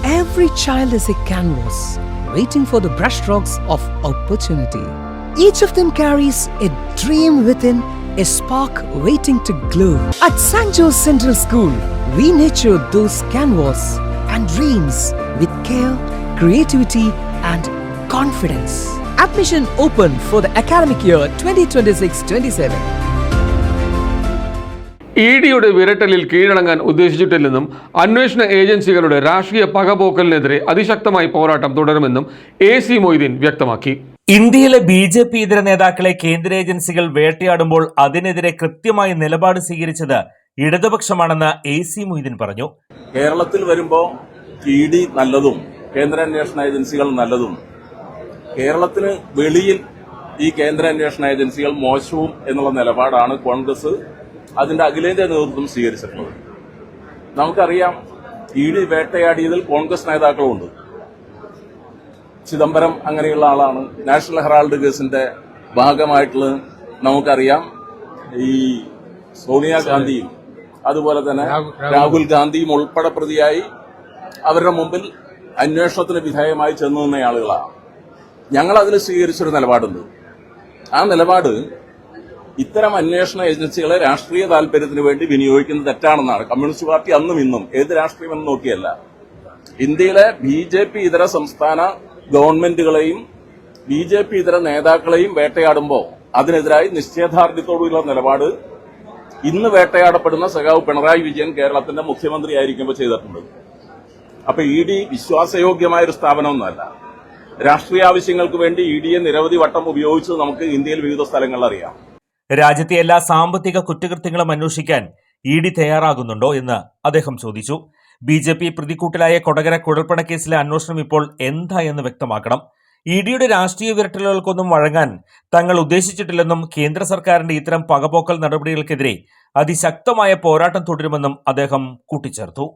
Every child is a canvas waiting for the brushstrokes of opportunity. Each of them carries a dream within, a spark waiting to glow. At St. Joe's Central School, we nurture those canvas and dreams with care, creativity and confidence. Admission open for the academic year 2026-27. ഇഡിയുടെ വിരട്ടലിൽ കീഴടങ്ങാൻ ഉദ്ദേശിച്ചിട്ടില്ലെന്നും അന്വേഷണ ഏജൻസികളുടെ രാഷ്ട്രീയ പകപോക്കലിനെതിരെ അതിശക്തമായി പോരാട്ടം തുടരുമെന്നും AC Moideen വ്യക്തമാക്കി. ഇന്ത്യയിലെ BJP ഇതര നേതാക്കളെ കേന്ദ്ര ഏജൻസികൾ വേട്ടയാടുമ്പോൾ അതിനെതിരെ കൃത്യമായ നിലപാട് സ്വീകരിച്ചത് ഇടതുപക്ഷമാണെന്ന് AC മൊയ്തീൻ പറഞ്ഞു. കേരളത്തിൽ വരുമ്പോൾ ED നല്ലതും കേന്ദ്ര അന്വേഷണ ഏജൻസികൾ നല്ലതും, കേരളത്തിന് വെളിയിൽ ഈ കേന്ദ്ര അന്വേഷണ ഏജൻസികൾ മോശവും എന്നുള്ള നിലപാടാണ് കോൺഗ്രസ് അതിന്റെ അഖിലേന്ത്യാ നേതൃത്വം സ്വീകരിച്ചിട്ടുള്ളത്. നമുക്കറിയാം, ED വേട്ടയാടിയതിൽ കോൺഗ്രസ് നേതാക്കളുമുണ്ട്. ചിദംബരം അങ്ങനെയുള്ള ആളാണ്. നാഷണൽ ഹെറാൾഡ് കേസിന്റെ ഭാഗമായിട്ടുള്ള നമുക്കറിയാം, ഈ സോണിയാഗാന്ധിയും അതുപോലെ തന്നെ രാഹുൽ ഗാന്ധിയും ഉൾപ്പെടെ പ്രതിയായി അവരുടെ മുമ്പിൽ അന്വേഷണത്തിന് വിധേയമായി ചെന്നു നിന്ന ആളുകളാണ്. ഞങ്ങൾ അതിൽ സ്വീകരിച്ചൊരു നിലപാടുണ്ട്. ആ നിലപാട് ഇത്തരം അന്വേഷണ ഏജൻസികളെ രാഷ്ട്രീയ താല്പര്യത്തിന് വേണ്ടി വിനിയോഗിക്കുന്നത് തെറ്റാണെന്നാണ്. കമ്മ്യൂണിസ്റ്റ് പാർട്ടി അന്നും ഇന്നും ഏത് രാഷ്ട്രീയമെന്ന് നോക്കിയല്ല, ഇന്ത്യയിലെ BJP ഇതര സംസ്ഥാന ഗവൺമെന്റുകളെയും BJP ഇതര നേതാക്കളെയും വേട്ടയാടുമ്പോൾ അതിനെതിരായി നിശ്ചയദാർഢ്യത്തോടുള്ള നിലപാട് ഇന്ന് വേട്ടയാടപ്പെടുന്ന സഖാവ് പിണറായി വിജയൻ കേരളത്തിന്റെ മുഖ്യമന്ത്രിയായിരിക്കുമ്പോൾ ചെയ്തിട്ടുണ്ട്. അപ്പൊ ED വിശ്വാസയോഗ്യമായ ഒരു സ്ഥാപനമൊന്നുമല്ല. രാഷ്ട്രീയ ആവശ്യങ്ങൾക്ക് വേണ്ടി EDയെ നിരവധി വട്ടം ഉപയോഗിച്ചത് നമുക്ക് ഇന്ത്യയിൽ വിവിധ സ്ഥലങ്ങളിൽ അറിയാം. രാജ്യത്തെ എല്ലാ സാമ്പത്തിക കുറ്റകൃത്യങ്ങളും അന്വേഷിക്കാൻ ED തയ്യാറാകുന്നുണ്ടോ എന്ന് അദ്ദേഹം ചോദിച്ചു. BJP പ്രതിക്കൂട്ടിലായ കൊടകര കുഴൽപ്പണ കേസിലെ അന്വേഷണം ഇപ്പോൾ എന്തായെന്ന് വ്യക്തമാക്കണം. EDയുടെ രാഷ്ട്രീയ വിരട്ടലുകൾക്കൊന്നും വഴങ്ങാൻ തങ്ങൾ ഉദ്ദേശിച്ചിട്ടില്ലെന്നും കേന്ദ്ര സർക്കാരിന്റെ ഇത്തരം പകപോക്കൽ നടപടികൾക്കെതിരെ അതിശക്തമായ പോരാട്ടം തുടരുമെന്നും അദ്ദേഹം കൂട്ടിച്ചേർത്തു.